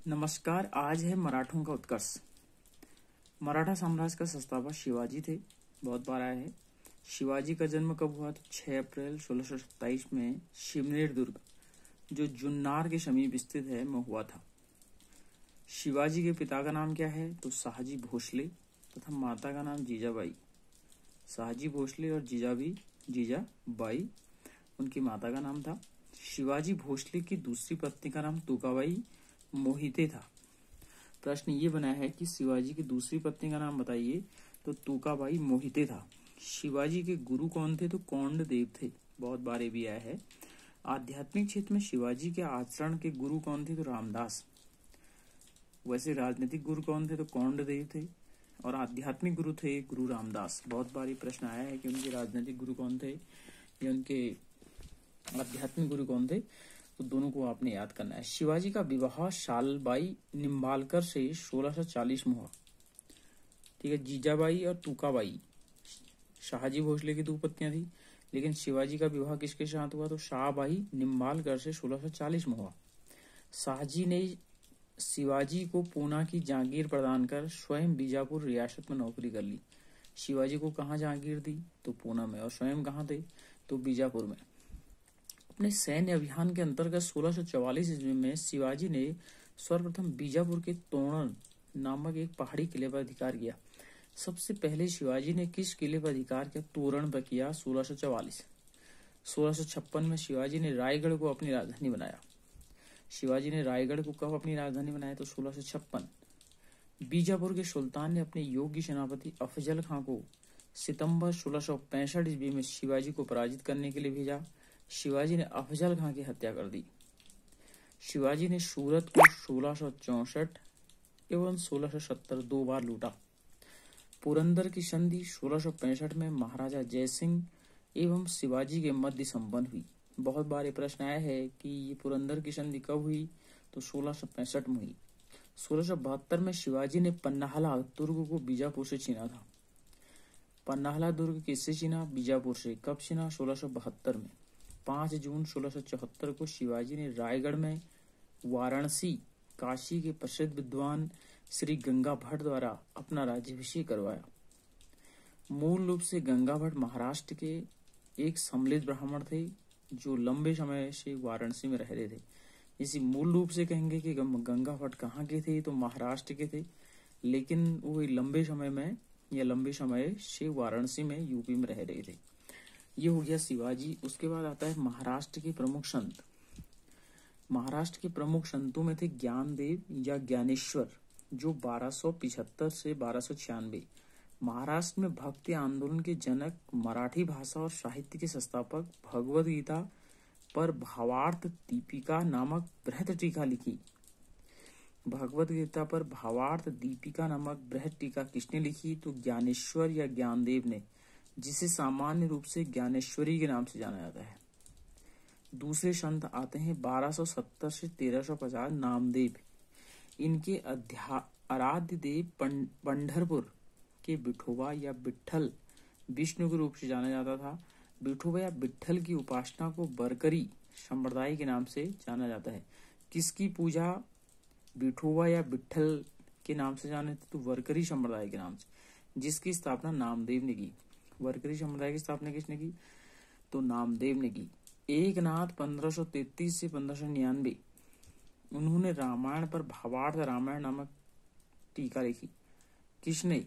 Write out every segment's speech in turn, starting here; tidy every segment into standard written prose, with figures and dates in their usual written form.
नमस्कार। आज है मराठों का उत्कर्ष। मराठा साम्राज्य का संस्थापक शिवाजी थे। बहुत बार आया है। शिवाजी का जन्म कब हुआ? तो 6 अप्रैल 1627 में शिवनेर दुर्ग, जो जुन्नार के समीप स्थित है, में हुआ था। शिवाजी के पिता का नाम क्या है? तो शाहजी भोसले तथा माता का नाम जीजाबाई। शाहजी भोसले और जीजाबाई उनकी माता का नाम था। शिवाजी भोसले की दूसरी पत्नी का नाम तुकाबाई मोहिते था। प्रश्न ये बना है कि शिवाजी की दूसरी पत्नी का नाम बताइए, तो तुकाबाई मोहिते था। शिवाजी के गुरु कौन थे? तो कौंडदेव थे। बहुत बार ये भी आया है। आध्यात्मिक क्षेत्र में शिवाजी के आचरण के गुरु कौन थे? तो रामदास। वैसे राजनीतिक गुरु कौन थे? तो कौंडदेव थे। और आध्यात्मिक गुरु थे गुरु रामदास। बहुत बार ये प्रश्न आया है कि उनके राजनीतिक गुरु कौन थे या उनके आध्यात्मिक गुरु कौन थे, तो दोनों को आपने याद करना है। शिवाजी का विवाह शालबाई निम्बालकर से 1640 में हुआ। ठीक है। जीजाबाई और तुकाबाई शाहजी भोसले की 2 पत्नियां थी, लेकिन शिवाजी का विवाह किसके साथ हुआ? तो शाहबाई निम्बालकर से 1640 में हुआ। शाहजी ने शिवाजी को पूना की जागीर प्रदान कर स्वयं बीजापुर रियासत में नौकरी कर ली। शिवाजी को कहाँ जागीर दी? तो पूना में। और स्वयं कहाँ थे? तो बीजापुर में। अपने सैन्य अभियान के अंतर्गत 1644 ईस्वी में शिवाजी ने सर्वप्रथम बीजापुर के तोरण नामक एक पहाड़ी किले पर अधिकार किया। सबसे पहले शिवाजी ने किस किले पर अधिकार किया? तोरण पर किया। 1644। 1656 में शिवाजी ने रायगढ़ को अपनी राजधानी बनाया। शिवाजी ने रायगढ़ को कब अपनी राजधानी बनाया? तो 1656। बीजापुर के सुल्तान ने अपने योग्य सेनापति अफजल खां को सितंबर 1665 ईस्वी में शिवाजी को पराजित करने के लिए भेजा। शिवाजी ने अफजल खां की हत्या कर दी। शिवाजी ने सूरत को 1664 एवं 1670 2 बार लूटा। पुरंदर की संधि 1665 में महाराजा जयसिंह एवं शिवाजी के मध्य संपन्न हुई। बहुत बार ये प्रश्न आया है कि ये पुरंदर की संधि कब हुई? तो 1665 में हुई। 1672 में शिवाजी ने पन्नाहला दुर्ग को बीजापुर से छीना था। पन्नाहला दुर्ग किससे छीना? बीजापुर से। कब छीना? 1672 में। 5 जून 1674 को शिवाजी ने रायगढ़ में वाराणसी काशी के प्रसिद्ध विद्वान श्री गंगा भट्ट द्वारा अपना राज्याभिषेक करवाया। मूल रूप से गंगा भट्ट महाराष्ट्र के एक सम्मिलित ब्राह्मण थे जो लंबे समय से वाराणसी में रह रहे थे। इसी मूल रूप से कहेंगे कि गंगा भट्ट कहाँ के थे? तो महाराष्ट्र के थे, लेकिन वो लंबे समय से वाराणसी में यूपी में रह रहे थे। ये हो गया शिवाजी। उसके बाद आता है महाराष्ट्र के प्रमुख संत। महाराष्ट्र के प्रमुख संतों में थे ज्ञानदेव या ज्ञानेश्वर, जो 1275 से 1296। महाराष्ट्र में भक्ति आंदोलन के जनक, मराठी भाषा और साहित्य के संस्थापक, भगवद गीता पर भावार्थ दीपिका नामक बृहद टीका लिखी। भगवद गीता पर भावार्थ दीपिका नामक बृहद टीका किसने लिखी? तो ज्ञानेश्वर या ज्ञानदेव ने, जिसे सामान्य रूप से ज्ञानेश्वरी के नाम से जाना जाता है। दूसरे संत आते हैं 1270 से 1350 नामदेव। इनके आराध्य देव पंढरपुर के विठोबा या विट्ठल विष्णु के रूप से जाना जाता था। विठोबा या विट्ठल की उपासना को बरकरी संप्रदाय के नाम से जाना जाता है। किसकी पूजा विठोबा या विट्ठल के नाम से जाने थे? तो वरकरी संप्रदाय के नाम से, जिसकी स्थापना नामदेव ने की। वरकरी संप्रदाय की स्थापना किसने की? तो नामदेव ने की। एकनाथ 1533 से 1599 उन्होंने रामायण पर भावार्थ रामायण नामक टीका लिखी। किसने?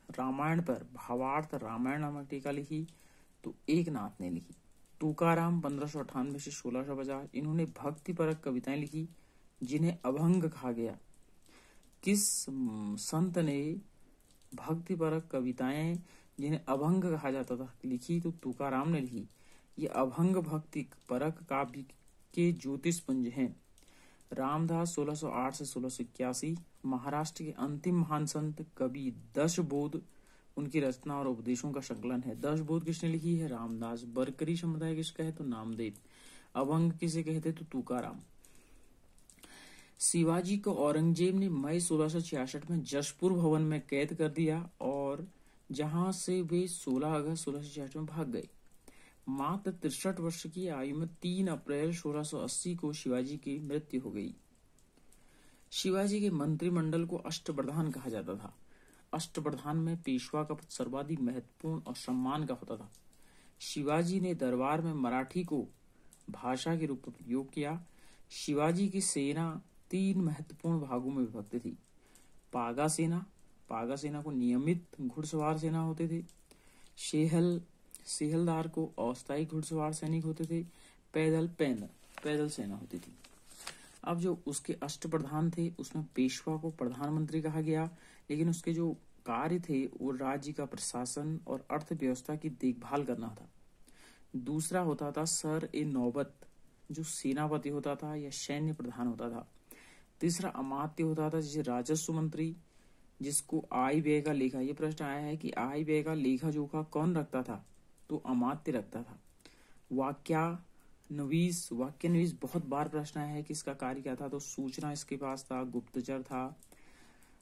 रामायण पर भावार्थ रामायण नामक टीका लिखी तो एकनाथ ने लिखी। तुकाराम 1598 से 1650 इन्होंने भक्ति परक कविताएं लिखी जिन्हें अभंग कहा गया। किस संत ने भक्ति परक कविताएं जिन्हें अभंग कहा जाता था लिखी? तो तुकाराम ने लिखी। ये अभंग भक्ति परक काव्य के ज्योतिषपुंज हैं। रामदास 1608 से 1681 महाराष्ट्र के अंतिम महान संत कवि दशबोध, उनकी रचना और उपदेशों का संकलन है। दशबोध किसने लिखी है? रामदास। बरकरी संप्रदाय किसका है? तो नामदेव। अभंग किसे कहते? तो तुकाराम। शिवाजी को औरंगजेब ने मई 1666 में जशपुर भवन में कैद कर दिया और जहां से वे 16 अगस्त 1666 में भाग गए। मात्र 63 वर्ष की आयु में 3 अप्रैल 1680 को शिवाजी की मृत्यु हो गई। शिवाजी के मंत्रिमंडल को अष्टप्रधान कहा जाता था। अष्टप्रधान में पेशवा का पद सर्वाधिक महत्वपूर्ण और सम्मान का होता था। शिवाजी ने दरबार में मराठी को भाषा के रूप में प्रयोग किया। शिवाजी की सेना 3 महत्वपूर्ण भागों में विभक्त थी। पागा सेना को नियमित घुड़सवार सेना होते थे। सेहलदार को अस्थायी घुड़सवार सैनिक होते थे। पैदल सेना होती थी। अब जो उसके अष्टप्रधान थे उसमें पेशवा को प्रधानमंत्री कहा गया, लेकिन उसके जो कार्य थे वो राज्य का प्रशासन और अर्थव्यवस्था की देखभाल करना था। दूसरा होता था सर ए नौबत, जो सेनापति होता था या सैन्य प्रधान होता था। तीसरा अमात्य होता था जैसे राजस्व मंत्री, जिसको आय व्यय का लेखा, ये प्रश्न आया है कि आय व्यय का लेखा जोखा कौन रखता था, तो अमात्य रखता था। वाक्यानवीस बहुत बार प्रश्न आया है कि इसका कार्य क्या था, तो सूचना इसके पास था, गुप्तचर था,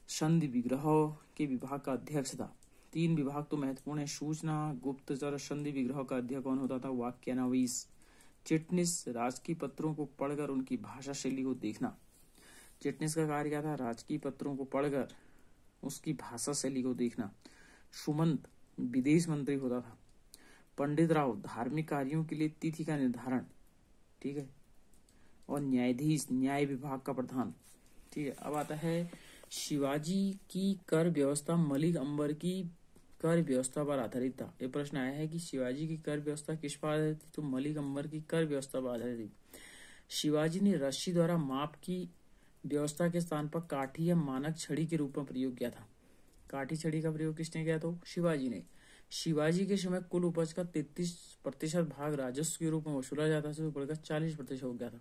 संधि विग्रह के विभाग का अध्यक्ष था। 3 विभाग तो महत्वपूर्ण है, सूचना, गुप्तचर और संधि विग्रह का अध्यक्ष कौन होता था, वाक्यानवीस। चिटनिस, राजकीय पत्रों को पढ़कर उनकी भाषा शैली को देखना। चिटनिस का कार्य क्या था, राजकीय पत्रों को पढ़कर उसकी भाषा शैली को देखना। सुमंत विदेश मंत्री होता था। पंडित राव धार्मिक कार्यों के लिए तिथि का निर्धारण, ठीक है। और न्यायाधीश न्याय विभाग का प्रधान, ठीक है। अब आता है शिवाजी की कर व्यवस्था मलिक अंबर की कर व्यवस्था पर आधारित था। ये प्रश्न आया है कि शिवाजी की कर व्यवस्था किस पर आधारित थी, तो मलिक अंबर की कर व्यवस्था पर आधारित थी। शिवाजी ने रस्सी द्वारा माप की व्यवस्था के स्थान पर काठी या मानक छड़ी के रूप में प्रयोग किया था। काठी छड़ी का प्रयोग किसने किया, तो शिवाजी ने। शिवाजी के समय कुल उपज का 33% भाग राजस्व के रूप में वसूला जाता था, बढ़कर 40% हो गया था।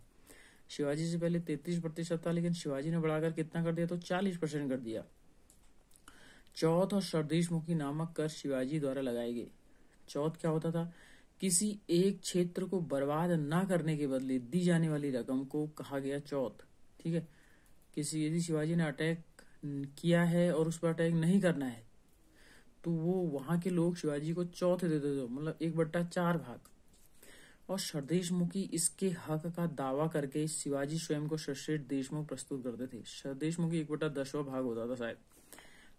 शिवाजी से पहले 33% था, लेकिन शिवाजी ने बढ़ाकर कितना कर दिया, तो 40% कर दिया। चौथ और सरदेशमुखी नामक कर शिवाजी द्वारा लगाए गए। चौथ क्या होता था, किसी एक क्षेत्र को बर्बाद न करने के बदले दी जाने वाली रकम को कहा गया चौथ, ठीक है। यदि शिवाजी ने अटैक किया है और उस पर अटैक नहीं करना है, तो वो वहां के लोग शिवाजी को चौथ दे देते थे, मतलब 1/4 भाग। और सरदेशमुखी इसके हक का दावा करके शिवाजी स्वयं को सश्रेष्ठ देशमुख प्रस्तुत करते थे। सरदेशमुखी 1/10वां भाग होता था शायद।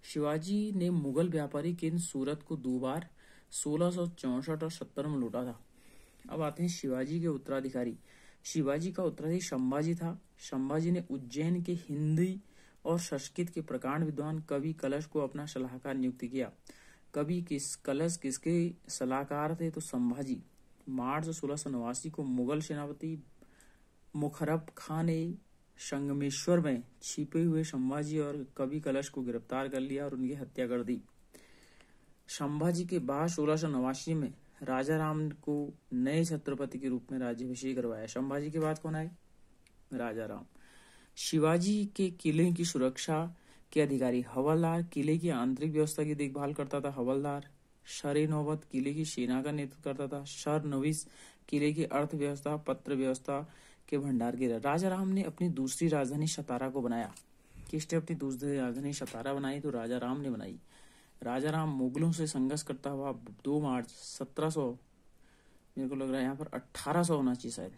शिवाजी ने मुगल व्यापारी केंद्र सूरत को 2 बार 1664 और 70 में लूटा था। अब आते हैं शिवाजी के उत्तराधिकारी। शिवाजी का उत्तराधिकारी संभाजी था। संभाजी ने उज्जैन के हिंदी और संस्कृत के प्रकांड विद्वान कवि कलश को अपना सलाहकार नियुक्त किया। कलश किसके सलाहकार थे, तो संभाजी। मार्च 1689 को मुगल सेनापति मुखरब खान ने संगमेश्वर में छिपे हुए संभाजी और कवि कलश को गिरफ्तार कर लिया और उनकी हत्या कर दी। संभाजी के बाद 1689 में राजा राम को नए छत्रपति के रूप में राज्याभिषेक करवाया। संभाजी के बाद कौन आए, राजा राम। शिवाजी के किले की सुरक्षा के अधिकारी हवलदार, किले की आंतरिक व्यवस्था की देखभाल करता था हवलदार। शर नौबत किले की सेना का नेतृत्व करता था। शर नवीस किले की अर्थव्यवस्था पत्र व्यवस्था के भंडार की। राजा राम ने अपनी दूसरी राजधानी सतारा को बनाया। किसने अपनी दूसरी राजधानी सतारा बनाई, तो राजा राम ने बनाई। राजा राम मुगलों से संघर्ष करता हुआ 2 मार्च 1700, मेरे को लग रहा है यहाँ पर 1800 होना चाहिए शायद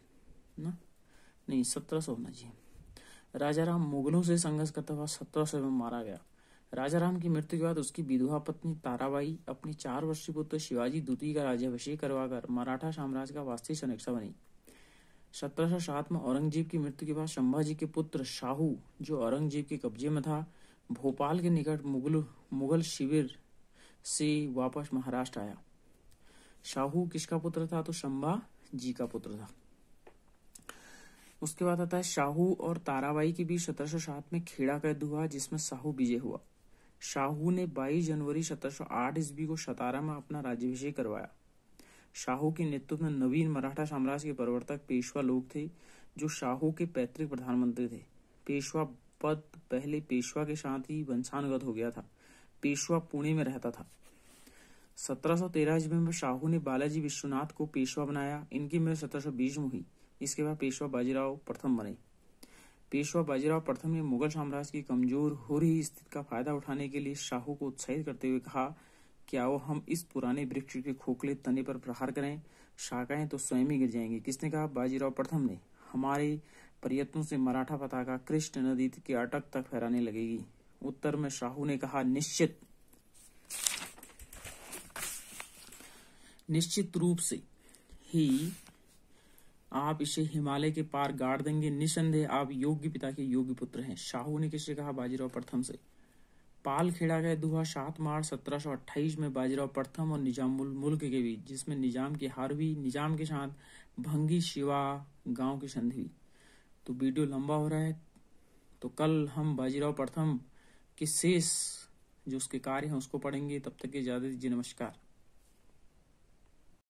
ना, नहीं 1700 होना चाहिए। राजा राम मुगलों से संघर्ष करता हुआ 1700 में मारा गया। राजा राम की मृत्यु के बाद उसकी विधवा पत्नी ताराबाई अपनी 4 वर्षीय पुत्र शिवाजी द्वितीय का राज्याभिषेक करवाकर मराठा साम्राज्य का वास्तविक संरक्षक बनी। 1707 में औरंगजेब की मृत्यु के बाद संभाजी के पुत्र शाहू, जो औरंगजेब के कब्जे में था, भोपाल के निकट मुगल शिविर से वापस महाराष्ट्र आया। शाहू किसका पुत्र था, तो संभाजी का पुत्र था। उसके बाद आता है शाहू और ताराबाई के बीच 1707 में खेड़ा का युद्ध हुआ, जिसमें शाहू विजय हुआ। शाहू ने 22 जनवरी 1708 ईस्वी को सतारा में अपना राज्याभिषेक करवाया। शाहू के नेतृत्व में नवीन मराठा साम्राज्य के प्रवर्तक पेशवा लोग थे, जो शाहू के पैतृक प्रधानमंत्री थे। पेशवा पद पहले पेशवा के साथ ही वंशानुगत हो गया था। पेशवा पुणे में रहता था। 1713 ईस्वी में शाहू ने बालाजी विश्वनाथ को पेशवा बनाया। इनकी मृत्यु 1720 में हुई। इसके बाद पेशवा बाजीराव प्रथम बने। पेशवा बाजीराव प्रथम ने मुगल साम्राज्य की कमजोर हो रही स्थिति का फायदा उठाने के लिए शाहू को उत्साहित करते हुए कहा, क्या वो हम इस पुराने वृक्ष के खोखले तने पर प्रहार करें, शाखाएं तो स्वयं ही गिर जाएंगी। किसने कहा, बाजीराव प्रथम ने। हमारे प्रयत्नों से मराठा पताका कृष्ण नदी के अटक तक फहराने लगेगी। उत्तर में शाहू ने कहा, निश्चित रूप से ही आप इसे हिमालय के पार गाड़ देंगे। निसंदेह आप योग्य पिता के योग्य पुत्र हैं। शाहू ने किससे कहा? बाजीराव प्रथम से। पाल खेड़ा गया दुहा 7 मार्च 1728 में बाजीराव प्रथम और निजामुल मुल्क के बीच, जिसमें निजाम की हार हुई। निजाम के साथ भंगी शिवा गांव की संधि हुई। तो वीडियो लंबा हो रहा है, तो कल हम बाजीराव प्रथम के शेष जो उसके कार्य हैं उसको पढ़ेंगे। तब तक के इजाजत दीजिए। नमस्कार।